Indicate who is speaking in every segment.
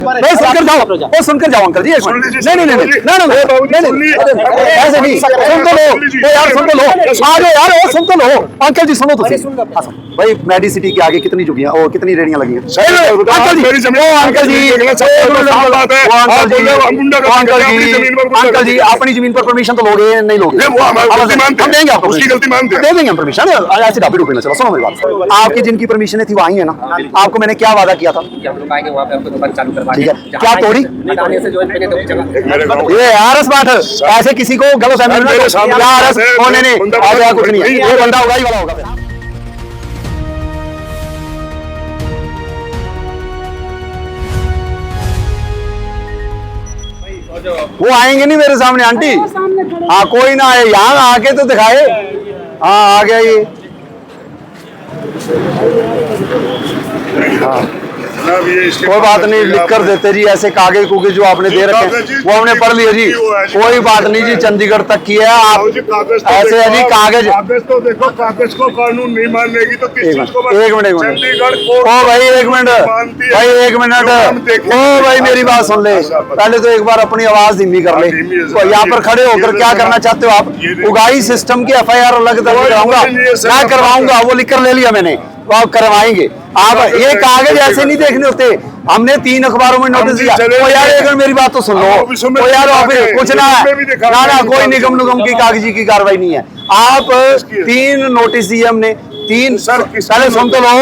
Speaker 1: नहीं सुनकर जाओ, वो सुनकर जाओ अंकल जी। नहीं नहीं नहीं ऐसे नहीं, सुन तो लो यार, सुन तो लो, आ जाओ यार, वो सुन तो लो अंकल जी, सुनो तो भाई। मेडिसिटी के आगे कितनी झुकियां और कितनी रेडियां लगी हैं अंकल जी। अपनी जमीन पर परमिशन तो लोगे नहीं लोगे, हम देंगे आपको, दे देंगे हम परमिशन। ऐसे ढाबे ढूंढ लेना। चलो सुनो मेरी बात, आपकी जिनकी परमिशन थी वही है ना, आपको मैंने क्या वादा किया था? ठीक है, क्या तोड़ी ये आरएस बात ऐसे किसी को गलत होने नहीं, कुछ नहीं है, ये बंदा होगा ही वाला होगा। वो आएंगे नहीं मेरे सामने आंटी। हाँ कोई ना आए, यहाँ आके तो दिखाए। हाँ आ गया ये। हाँ कोई बात नहीं, लिख कर देते जी। ऐसे कागज कुगज जो आपने दे रखे वो हमने पढ़ लिया जी, कोई बात नहीं जी। चंडीगढ़ तक की है आप ऐसे है जी। कागज
Speaker 2: तो देखो, कागज को कानून नहीं मानेगी तो किस चीज को?
Speaker 1: एक मिनट ओ भाई, एक मिनट भाई, एक मिनट ओ भाई, मेरी बात सुन ले। पहले तो एक बार अपनी आवाज धीमी कर ले। तो यहाँ पर खड़े होकर क्या करना चाहते हो आप? उगाई सिस्टम की FIR अलग दर्ज कराऊंगा, मैं करवाऊंगा, वो लिख कर ले लिया मैंने, वो आप करवाएंगे। आप ये कागज ऐसे नहीं देखने होते। हमने 3 अखबारों में नोटिस दिया। तो यार एक मेरी बात तो सुन लो। तो यार कुछ ना ना कोई निगम निगम की कागजी की कार्रवाई नहीं है। आप 3 नोटिस दिए हमने, 3 पहले सुन तो लो,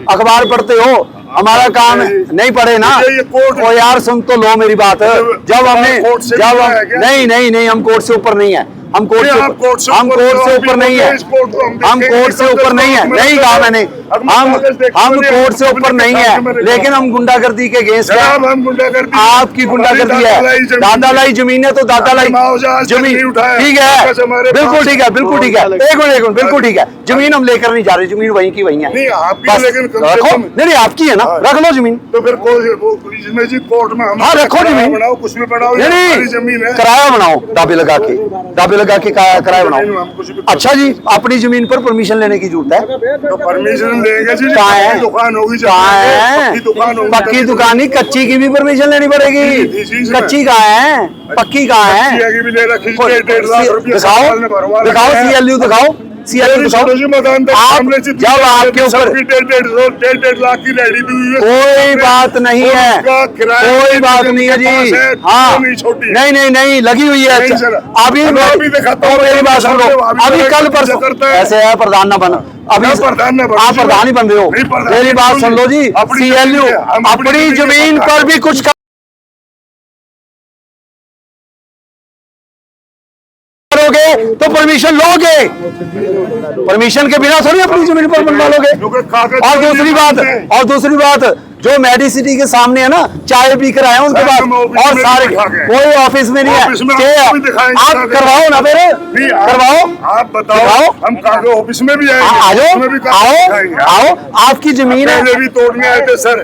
Speaker 1: अखबार पढ़ते हो, हमारा काम नहीं पढ़े ना। ओ यार सुन तो लो मेरी बात। जब हमने नहीं हम कोर्ट से ऊपर नहीं है, हम कोर्ट से ऊपर नहीं है, हम कोर्ट से ऊपर नहीं है, नहीं कहा मैंने। हम कोर्ट से ऊपर नहीं है, लेकिन हम गुंडागर्दी के अगेंस्ट हैं। आपकी गुंडागर्दी है, दादालाई जमीन है तो दादालाई जमीन, ठीक है, बिल्कुल ठीक है, बिल्कुल ठीक है। एक मिनट बिल्कुल ठीक है। जमीन हम लेकर नहीं जा रहे, जमीन वहीं की वहीं है। रखो, नहीं आपकी है ना, रख लो जमीन।
Speaker 2: तो फिर कोर्ट में
Speaker 1: हाँ रखो जमीन,
Speaker 2: कुछ भी बनाओ,
Speaker 1: जमीन है, किराया बनाओ, दाबे लगा के किराया बनाओ। अच्छा जी, अपनी जमीन पर परमिशन लेने की जरूरत है?
Speaker 2: तो परमिशन देंगे जी।
Speaker 1: कहाँ है?
Speaker 2: दुकान होगी,
Speaker 1: कहाँ है? पक्की दुकान ही, कच्ची की भी परमिशन लेनी पड़ेगी। कच्ची कहाँ है, पक्की कहाँ है? दिखाओ CLU, दिखाओ CLU दिखाओ। आप जब आपके ऊपर
Speaker 2: 1.5 लाख की रेडी हुई है,
Speaker 1: कोई बात नहीं है, कोई बात नहीं है जी। हाँ नहीं लगी हुई है। अभी मेरी बात सुन लो, अभी कल परसों ऐसे है, प्रधान ना बना, अभी आप प्रधान ही बन रहे हो। मेरी बात सुन लो जी, CLU अपनी जमीन पर भी कुछ तो परमिशन लोगे, परमिशन के बिना थोड़ी अपनी जमीन पर बनवा लोगे। और दूसरी बात जो मेडिसिटी के सामने है ना, चाय पी कर आए उनके पास, और सारे कोई ऑफिस में नहीं है। आप करवाओ ना, फिर करवाओ,
Speaker 2: आप बताओ, हम ऑफिस में भी
Speaker 1: आओ। आपकी जमीन है,
Speaker 2: भी तोड़ने आए थे सर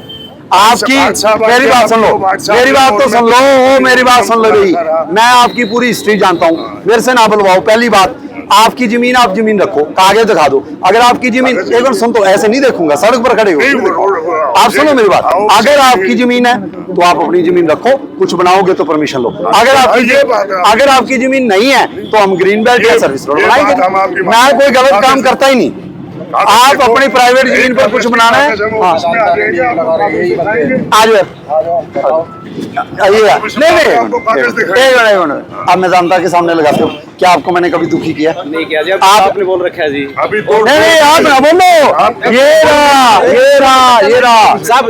Speaker 1: आपकी। मेरी बात सुन लो, मेरी बात तो सुन लो, मेरी बात सुन लो भाई। मैं आपकी पूरी हिस्ट्री जानता हूँ, मेरे से ना बुलवाओ। पहली बात, आपकी जमीन, आप जमीन रखो, कागज दिखा दो। अगर आपकी जमीन, एक बार सुन तो, ऐसे नहीं देखूंगा, सड़क पर खड़े हो। आप सुनो मेरी बात, अगर आपकी जमीन है तो आप अपनी जमीन रखो, कुछ बनाओगे तो परमिशन लो। अगर आपकी जमीन नहीं है तो हम ग्रीन बेल्ट या सर्विस रोड बनाएंगे। मैं कोई गलत काम करता ही नहीं। आप अपनी प्राइवेट जमीन पर कुछ बनाना है, आप मैं जानता के सामने लगाते हो। क्या आपको मैंने कभी दुखी किया?
Speaker 3: नहीं किया जी, आपने बोल रखा है जी।
Speaker 2: अभी
Speaker 1: नहीं आप ना बोलो। ये रहा
Speaker 3: साहब,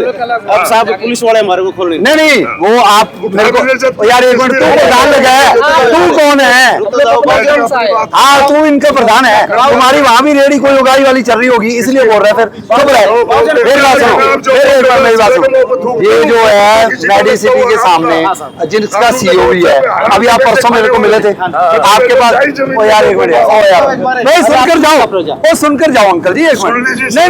Speaker 3: अब साहब पुलिस वाले हमारे को खोल
Speaker 1: नहीं वो आप मेरे को यार, एक मिनट, तू प्रधान लगा है, तू कौन है? हाँ तू इनका प्रधान है, तुम्हारी वहाँ भी रेडी कोई उगाई वाली चल रही होगी, इसलिए बोल रहे हैं। फिर चुप रहे, मेरी बात सुनो। ये जो है मेडिसिटी के सामने जिसका CEO भी है, अभी आप परसों मेरे को मिले थे आपके पास। ओ यार एक मिनट, ओ यार नहीं, सुनकर जाओ, ओ सुनकर जाओ अंकल जी, एक मिनट। नहीं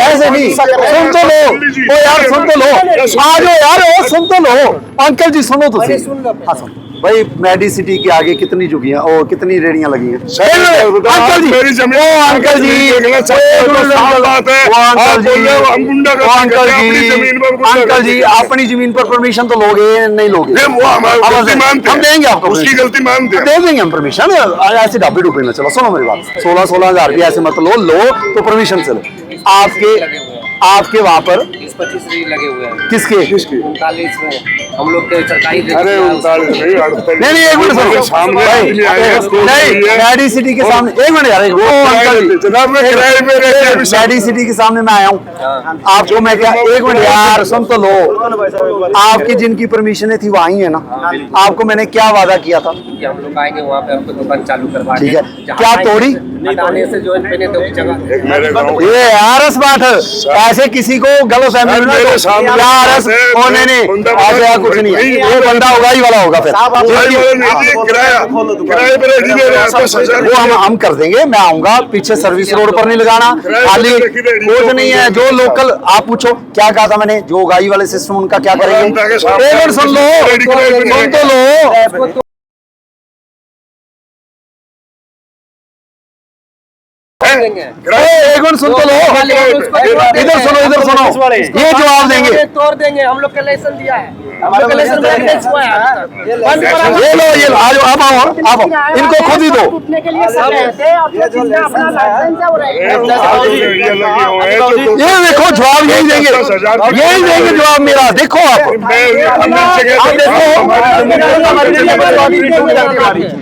Speaker 1: ऐसे नहीं, सुन तो लो, ओ यार सुन तो लो, आ जाओ यार, ओ सुन तो लो अंकल जी, सुनो तो। भाई मेडिसिटी के आगे कितनी झुकी हैं और कितनी रेडियां लगी हैं अंकल जी
Speaker 2: मेरी जमीन
Speaker 1: ओ अंकल जी
Speaker 2: देखना चाहिए, तो साफ बात है।
Speaker 1: वो
Speaker 2: आप
Speaker 1: अंकल
Speaker 2: बोल रहे हो, हम
Speaker 1: जी
Speaker 2: गुंडागर्दी
Speaker 1: वो अंकल
Speaker 2: करते हैं, अपनी
Speaker 1: जी
Speaker 2: जमीन पर गुंडागर्दी
Speaker 1: अंकल जी
Speaker 2: करते हैं।
Speaker 1: अपनी जमीन पर परमिशन तो लोगे नहीं लोगे
Speaker 2: ये वो हमारी
Speaker 1: अब
Speaker 2: गलती मानते
Speaker 1: हम
Speaker 2: हैं।
Speaker 1: देंगे आपको
Speaker 2: उसकी
Speaker 1: permission।
Speaker 2: गलती मानते हैं।
Speaker 1: दे देंगे हम परमिशन ऐसे ढाबे डुबे में चलो सुनो मेरी बात 16,000 रुपया ऐसे मत लो तो परमिशन से लो आपके वहां पर
Speaker 3: 20-25 रील लगे हुए हैं।
Speaker 1: किसके
Speaker 3: 39 में हम लोग के सरकारी
Speaker 2: अरे 39 नहीं 48
Speaker 1: नहीं एक मिनट सुनो
Speaker 2: सामने आदमी आए हैं, स्कूल
Speaker 1: नहीं
Speaker 2: भी है।
Speaker 1: मैडी सिटी के सामने एक मिनट यार ओ अंकल जी
Speaker 2: जनाब मैं किराए पे रहते हैं अभी सब।
Speaker 1: मैडी सिटी के सामने मैं आया हूँ आपको मैं क्या एक मिनट यार सुन तो लो आपकी जिनकी परमिशन थी वो आई है ना आपको मैंने क्या वादा किया था
Speaker 3: कि हम लोग आएंगे वहाँ पे हमको दुकान चालू करवा
Speaker 1: ठीक है क्या तोड़ी
Speaker 3: हटाने से जो है तो जगह
Speaker 2: एक मेरे गाँव
Speaker 1: ये आरस बात है ऐसे किसी को गलत फहमी में
Speaker 2: मेरे सामने
Speaker 1: क्या आरस
Speaker 2: है,
Speaker 1: ओ नहीं
Speaker 2: बंदा
Speaker 1: ऐसे यहाँ कुछ नहीं है ये बंदा होगा ही वाला होगा फिर
Speaker 2: भाई बोले नहीं जी किराया किराए पे रेडी दे रहे हैं आपको 10,000
Speaker 1: वो हम कर देंगे मैं आऊंगा पीछे सर्विस रोड पर नहीं लगाना खाली कुछ नहीं है जो लोकल आप पूछो क्या कहा था मैंने जो उगाई वाले सिस्टम उनका क्या करेंगे एक मिनट सुन लो सुन तो लो एक मिनट सुन तो लो इधर सुनो ये जवाब देंगे
Speaker 3: तोड़ देंगे हम लोग का लाइसेंस दिया है हम लोग का लाइसेंस नहीं हुआ है
Speaker 1: ये लो आज आप आओ इनको खुद ही दो
Speaker 4: टूटने के लिए सब रहते हैं और जिसका अपना लाइसेंस है वो
Speaker 2: ये लगे हुए हैं तो
Speaker 1: ये देखो जवाब यही देंगे यही देंगे जवाब मेरा देखो आप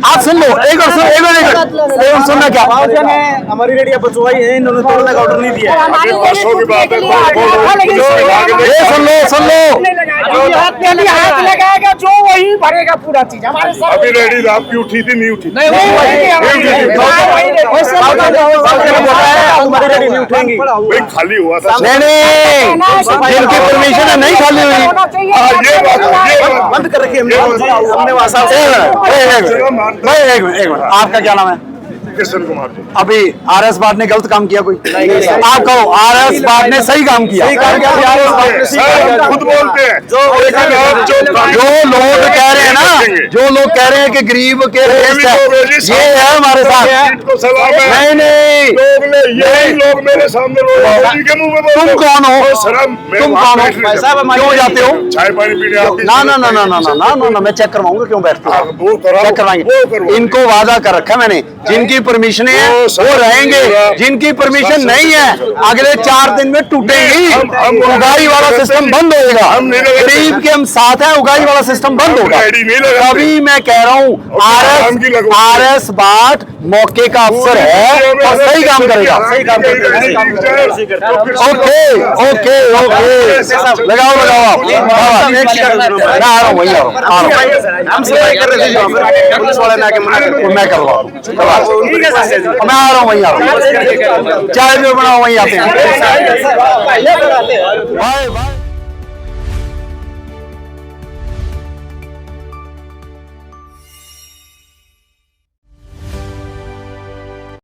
Speaker 1: आप सुन लो एक और सुनना क्या
Speaker 3: हमारी रेडियो बचवाई है इन्होंने तोड़ने का ऑर्डर नहीं दिया है
Speaker 4: हमारी
Speaker 2: परसों की बात है,
Speaker 1: ये सुन लो
Speaker 4: हाथ लगाएगा जो वही भरेगा पूरा चीज हमारे साथ
Speaker 2: अभी रेडी आपकी उठी थी नहीं उठी भाई खाली हुआ था
Speaker 1: नहीं जिनकी परमिशन है नहीं खाली हुई
Speaker 2: ये बात
Speaker 3: बंद कर रखी हमने वहाँ
Speaker 1: एक मिनट आपका क्या नाम है
Speaker 2: किशन कुमार जी
Speaker 1: अभी आरएस बाट ने गलत काम किया कोई आप कहो आरएस बाट ने सही काम किया
Speaker 2: सर खुद बोलते हैं लेकिन आप
Speaker 1: जो लोग कह रहे हैं ना जो लोग कह रहे हैं कि गरीब के देश है ये है हमारे साथ
Speaker 2: को सलाम है
Speaker 1: नहीं
Speaker 2: लोग ने यही लोग मेरे सामने रोज के मुंह में बोलते
Speaker 1: तुम कौन हो
Speaker 2: शर्म
Speaker 1: तुम कौन हो क्यों जाते हो
Speaker 2: चाय पानी पीने आप
Speaker 1: ना ना ना ना ना ना ना ना ना मैं चेक करवाऊंगा क्यों बैठते हो
Speaker 2: वो कराओ,
Speaker 1: चेक करवाएंगे
Speaker 2: वो करवाओ।
Speaker 1: इनको वादा कर रखा है मैंने जिनकी परमिशन है वो रहेंगे जिनकी परमिशन नहीं है अगले 4 दिन में टूटेंगी उगाई वाला सिस्टम बंद होगा गरीब के हम साथ हैं उगाई वाला सिस्टम बंद होगा तभी मैं कह रहा हूँ आरएस बाट मौके का अफसर है और सही काम करेगा ओके ओके ओके लगाओ आप मैं आ रहा हूँ वही आ रहा हूँ
Speaker 3: हम सफाई कर रहे थे पुलिस वाले ने आके मना कर दिया।
Speaker 1: मैं करवा मैं आ रहा हूँ वहीं आ रहा हूँ चाय भी बनाओ वहीं आते हैं बाय बाय